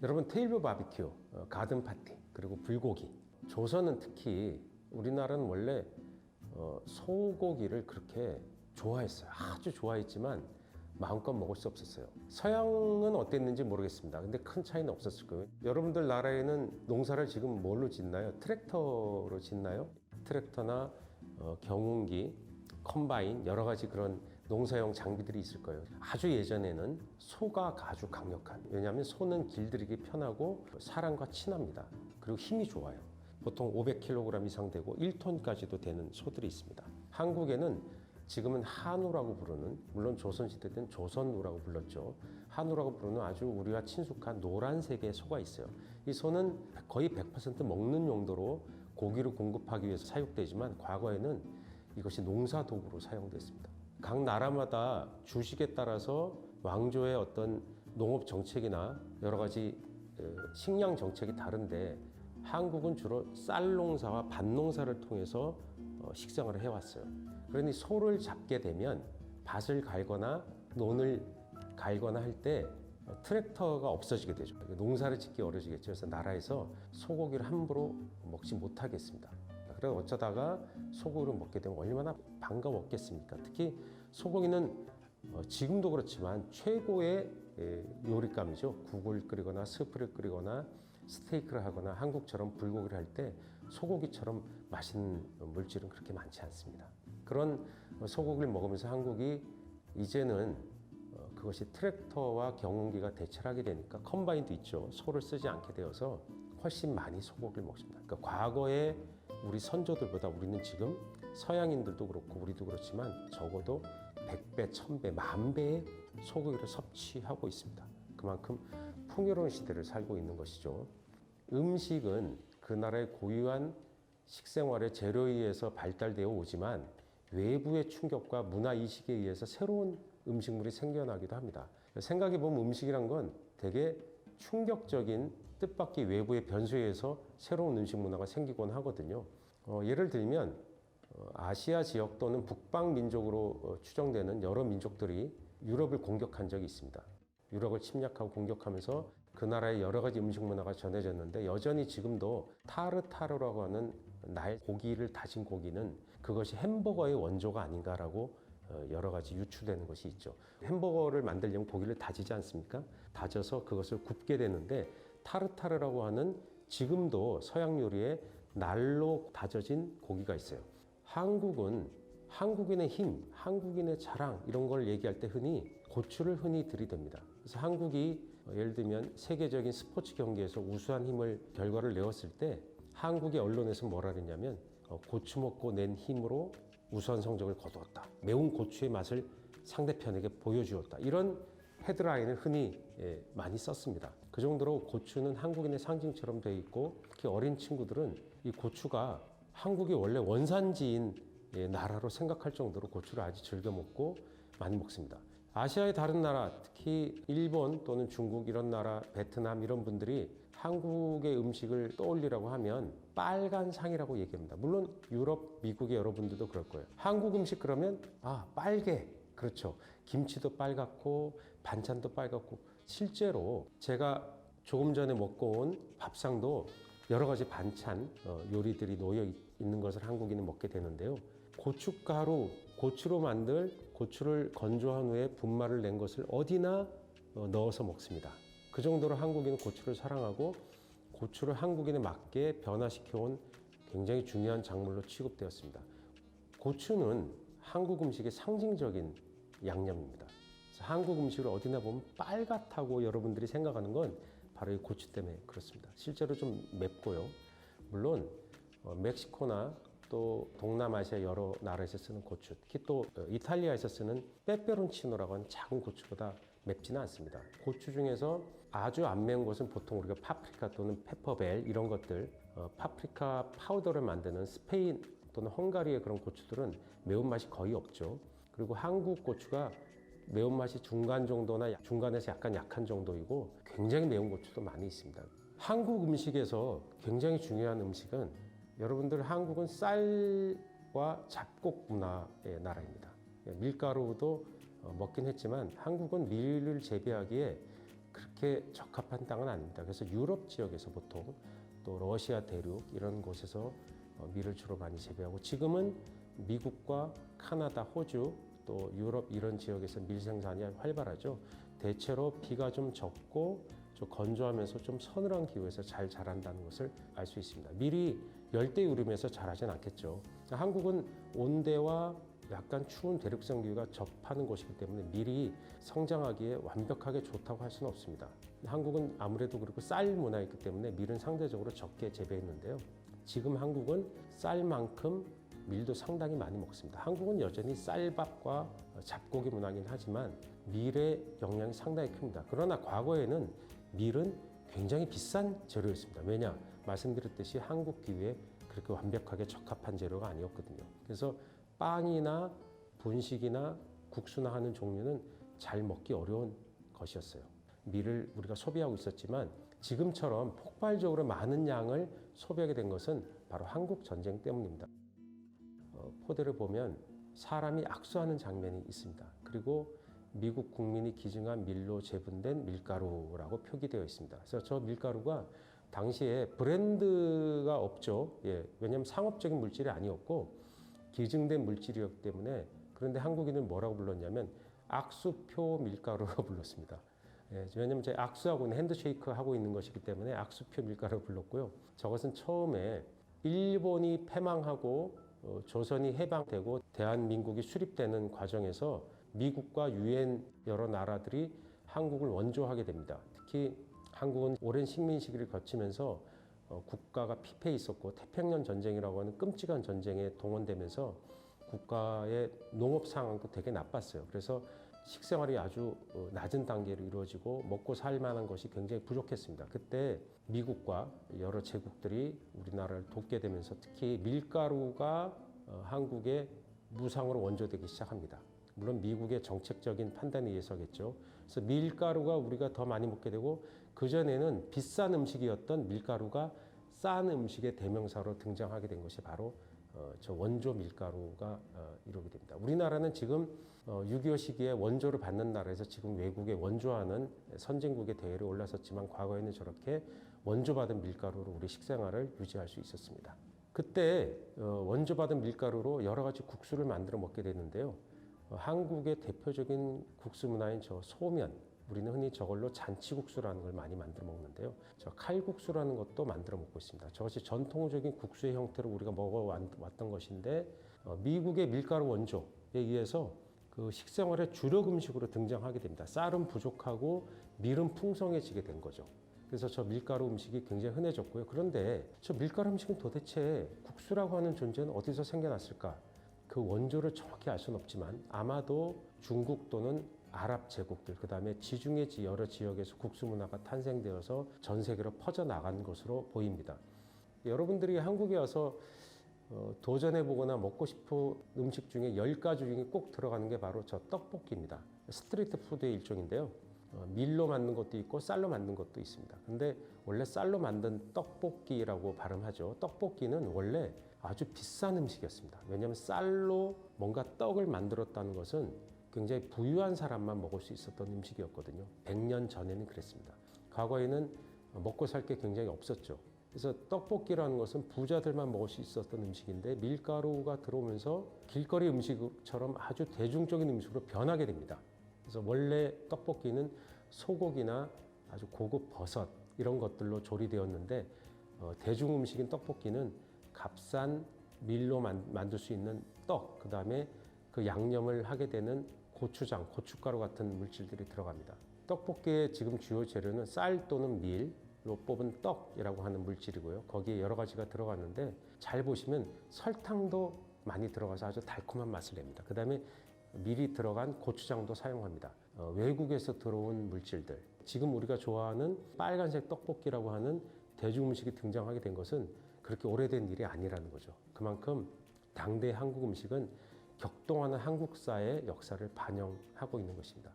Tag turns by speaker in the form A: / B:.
A: 여러분 테이블 바비큐, 가든 파티, 그리고 불고기. 조선은 특히 우리나라는 원래 소고기를 그렇게 좋아했어요. 아주 좋아했지만 마음껏 먹을 수 없었어요. 서양은 어땠는지 모르겠습니다. 근데 큰 차이는 없었을 거예요. 여러분들 나라에는 농사를 지금 뭘로 짓나요? 트랙터로 짓나요? 트랙터나 경운기, 컴바인, 여러 가지 그런 농사용 장비들이 있을 거예요. 아주 예전에는 소가 아주 강력한, 왜냐하면 소는 길들이기 편하고 사람과 친합니다. 그리고 힘이 좋아요. 보통 500kg 이상 되고 1톤까지도 되는 소들이 있습니다. 한국에는 지금은 한우라고 부르는, 물론 조선시대 때는 조선우라고 불렀죠. 한우라고 부르는 아주 우리와 친숙한 노란색의 소가 있어요. 이 소는 거의 100% 먹는 용도로 고기를 공급하기 위해서 사육되지만 과거에는 이것이 농사 도구로 사용됐습니다. 각 나라마다 주식에 따라서 왕조의 어떤 농업 정책이나 여러 가지 식량 정책이 다른데 한국은 주로 쌀 농사와 밭 농사를 통해서 식생활을 해왔어요. 그러니 소를 잡게 되면 밭을 갈거나 논을 갈거나 할 때 트랙터가 없어지게 되죠. 농사를 짓기 어려지겠죠. 그래서 나라에서 소고기를 함부로 먹지 못하겠습니다. 그래서 어쩌다가 소고기를 먹게 되면 얼마나 반가웠겠습니까? 특히 소고기는 지금도 그렇지만 최고의 요리감이죠. 국을 끓이거나 스프를 끓이거나 스테이크를 하거나 한국처럼 불고기를 할 때 소고기처럼 맛있는 물질은 그렇게 많지 않습니다. 그런 소고기를 먹으면서 한국이 이제는 그것이 트랙터와 경운기가 대체를 하게 되니까 컴바인도 있죠. 소를 쓰지 않게 되어서 훨씬 많이 소고기를 먹습니다. 그러니까 과거에 우리 선조들보다 우리는 지금 서양인들도 그렇고 우리도 그렇지만 적어도 100배, 1000배, 10,000배의 소고기를 섭취하고 있습니다. 그만큼 풍요로운 시대를 살고 있는 것이죠. 음식은 그 나라의 고유한 식생활의 재료에 의해서 발달되어 오지만 외부의 충격과 문화이식에 의해서 새로운 음식물이 생겨나기도 합니다. 생각해 보면 음식이란 건 되게 충격적인 뜻밖의 외부의 변수에 의해서 새로운 음식 문화가 생기곤 하거든요. 예를 들면 아시아 지역 또는 북방 민족으로 추정되는 여러 민족들이 유럽을 공격한 적이 있습니다. 유럽을 침략하고 공격하면서 그 나라의 여러 가지 음식 문화가 전해졌는데 여전히 지금도 타르타르라고 하는 고기를 다진 고기는 그것이 햄버거의 원조가 아닌가라고 여러 가지 유추되는 것이 있죠. 햄버거를 만들려면 고기를 다지지 않습니까? 다져서 그것을 굽게 되는데 타르타르라고 하는 지금도 서양 요리에 날로 다져진 고기가 있어요. 한국은 한국인의 힘, 한국인의 자랑 이런 걸 얘기할 때 고추를 흔히 들이댑니다. 그래서 한국이 예를 들면 세계적인 스포츠 경기에서 우수한 결과를 내었을 때 한국의 언론에서 뭐라 그랬냐면 고추 먹고 낸 힘으로 우수한 성적을 거두었다. 매운 고추의 맛을 상대편에게 보여주었다. 이런 헤드라인을 흔히 많이 썼습니다. 그 정도로 고추는 한국인의 상징처럼 되어 있고 특히 어린 친구들은 이 고추가 한국이 원래 원산지인 나라로 생각할 정도로 고추를 아주 즐겨 먹고 많이 먹습니다. 아시아의 다른 나라, 특히 일본 또는 중국 이런 나라, 베트남 이런 분들이 한국의 음식을 떠올리라고 하면 빨간 상이라고 얘기합니다. 물론 유럽, 미국의 여러분들도 그럴 거예요. 한국 음식 그러면 빨개. 그렇죠. 김치도 빨갛고 반찬도 빨갛고 실제로 제가 조금 전에 먹고 온 밥상도 여러 가지 반찬, 요리들이 놓여 있는 것을 한국인은 먹게 되는데요. 고춧가루, 고추로 만들 고추를 건조한 후에 분말을 낸 것을 어디나 넣어서 먹습니다. 그 정도로 한국인은 고추를 사랑하고 고추를 한국인에 맞게 변화시켜온 굉장히 중요한 작물로 취급되었습니다. 고추는 한국 음식의 상징적인 양념입니다. 그래서 한국 음식을 어디나 보면 빨갛다고 여러분들이 생각하는 건 바로 이 고추 때문에 그렇습니다. 실제로 좀 맵고요. 물론 멕시코나 또 동남아시아 여러 나라에서 쓰는 고추, 특히 또 이탈리아에서 쓰는 빼페론치노라고 하는 작은 고추보다 맵지는 않습니다. 고추 중에서 아주 안 매운 것은 보통 우리가 파프리카 또는 페퍼벨 이런 것들, 파프리카 파우더를 만드는 스페인 또는 헝가리의 그런 고추들은 매운맛이 거의 없죠. 그리고 한국 고추가 매운맛이 중간 정도나 중간에서 약간 약한 정도이고 굉장히 매운 고추도 많이 있습니다. 한국 음식에서 굉장히 중요한 음식은 여러분들 한국은 쌀과 잡곡 문화의 나라입니다. 밀가루도 먹긴 했지만 한국은 밀을 재배하기에 그렇게 적합한 땅은 아닙니다. 그래서 유럽 지역에서 보통 또 러시아 대륙 이런 곳에서 밀을 주로 많이 재배하고 지금은 미국과 카나다, 호주 또 유럽 이런 지역에서 밀 생산이 활발하죠. 대체로 비가 좀 적고 좀 건조하면서 좀 서늘한 기후에서 잘 자란다는 것을 알 수 있습니다. 밀이 열대 우림에서 자라진 않겠죠. 한국은 온대와 약간 추운 대륙성 기후가 접하는 곳이기 때문에 밀이 성장하기에 완벽하게 좋다고 할 수는 없습니다. 한국은 아무래도 그리고 쌀 문화이기 때문에 밀은 상대적으로 적게 재배했는데요. 지금 한국은 쌀만큼 밀도 상당히 많이 먹습니다. 한국은 여전히 쌀밥과 잡고기 문화이긴 하지만 밀의 영향이 상당히 큽니다. 그러나 과거에는 밀은 굉장히 비싼 재료였습니다. 왜냐? 말씀드렸듯이 한국 기후에 그렇게 완벽하게 적합한 재료가 아니었거든요. 그래서 빵이나 분식이나 국수나 하는 종류는 잘 먹기 어려운 것이었어요. 밀을 우리가 소비하고 있었지만 지금처럼 폭발적으로 많은 양을 소비하게 된 것은 바로 한국 전쟁 때문입니다. 포대를 보면 사람이 악수하는 장면이 있습니다. 그리고 미국 국민이 기증한 밀로 재분된 밀가루라고 표기되어 있습니다. 그래서 저 밀가루가 당시에 브랜드가 없죠. 왜냐하면 상업적인 물질이 아니었고 기증된 물질이었기 때문에. 그런데 한국인은 뭐라고 불렀냐면 악수표 밀가루로 불렀습니다. 왜냐하면 저희 악수하고 있는 핸드쉐이크 하고 있는 것이기 때문에 악수표 밀가루를 불렀고요. 저것은 처음에 일본이 패망하고 조선이 해방되고 대한민국이 수립되는 과정에서 미국과 유엔 여러 나라들이 한국을 원조하게 됩니다. 특히 한국은 오랜 식민 시기를 거치면서 국가가 피폐해 있었고 태평양 전쟁이라고 하는 끔찍한 전쟁에 동원되면서 국가의 농업 상황도 되게 나빴어요. 그래서 식생활이 아주 낮은 단계로 이루어지고 먹고 살 만한 것이 굉장히 부족했습니다. 그때 미국과 여러 제국들이 우리나라를 돕게 되면서 특히 밀가루가 한국의 무상으로 원조되기 시작합니다. 물론 미국의 정책적인 판단에 의해서겠죠. 그래서 밀가루가 우리가 더 많이 먹게 되고 그전에는 비싼 음식이었던 밀가루가 싼 음식의 대명사로 등장하게 된 것이 바로 저 원조 밀가루가 이루게 됩니다. 우리나라는 지금 6.25 시기에 원조를 받는 나라에서 지금 외국에 원조하는 선진국의 대열에 올라섰지만 과거에는 저렇게 원조받은 밀가루로 우리 식생활을 유지할 수 있었습니다. 그때 원조받은 밀가루로 여러 가지 국수를 만들어 먹게 되는데요. 한국의 대표적인 국수 문화인 저 소면, 우리는 흔히 저걸로 잔치국수라는 걸 많이 만들어 먹는데요. 저 칼국수라는 것도 만들어 먹고 있습니다. 저것이 전통적인 국수의 형태로 우리가 먹어왔던 것인데 미국의 밀가루 원조에 의해서 그 식생활의 주력 음식으로 등장하게 됩니다. 쌀은 부족하고 밀은 풍성해지게 된 거죠. 그래서 저 밀가루 음식이 굉장히 흔해졌고요. 그런데 저 밀가루 음식은 도대체 국수라고 하는 존재는 어디서 생겨났을까? 그 원조를 정확히 알 수는 없지만 아마도 중국 또는 아랍 제국들, 그 다음에 지중해 여러 지역에서 국수 문화가 탄생되어서 전 세계로 퍼져나간 것으로 보입니다. 여러분들이 한국에 와서 도전해보거나 먹고 싶은 음식 중에 10가지 중에 꼭 들어가는 게 바로 저 떡볶이입니다. 스트리트 푸드의 일종인데요. 밀로 만든 것도 있고 쌀로 만든 것도 있습니다. 근데 원래 쌀로 만든 떡볶이라고 발음하죠. 떡볶이는 원래 아주 비싼 음식이었습니다. 왜냐하면 쌀로 뭔가 떡을 만들었다는 것은 굉장히 부유한 사람만 먹을 수 있었던 음식이었거든요. 100년 전에는 그랬습니다. 과거에는 먹고 살 게 굉장히 없었죠. 그래서 떡볶이라는 것은 부자들만 먹을 수 있었던 음식인데 밀가루가 들어오면서 길거리 음식처럼 아주 대중적인 음식으로 변하게 됩니다. 그래서 원래 떡볶이는 소고기나 아주 고급 버섯 이런 것들로 조리되었는데 대중 음식인 떡볶이는 값싼 밀로 만들 수 있는 떡, 그 다음에 그 양념을 하게 되는 고추장, 고춧가루 같은 물질들이 들어갑니다. 떡볶이의 지금 주요 재료는 쌀 또는 밀로 뽑은 떡이라고 하는 물질이고요. 거기에 여러 가지가 들어갔는데 잘 보시면 설탕도 많이 들어가서 아주 달콤한 맛을 냅니다. 그 다음에 밀이 들어간 고추장도 사용합니다. 외국에서 들어온 물질들. 지금 우리가 좋아하는 빨간색 떡볶이라고 하는 대중음식이 등장하게 된 것은 그렇게 오래된 일이 아니라는 거죠. 그만큼 당대 한국 음식은 격동하는 한국사의 역사를 반영하고 있는 것입니다.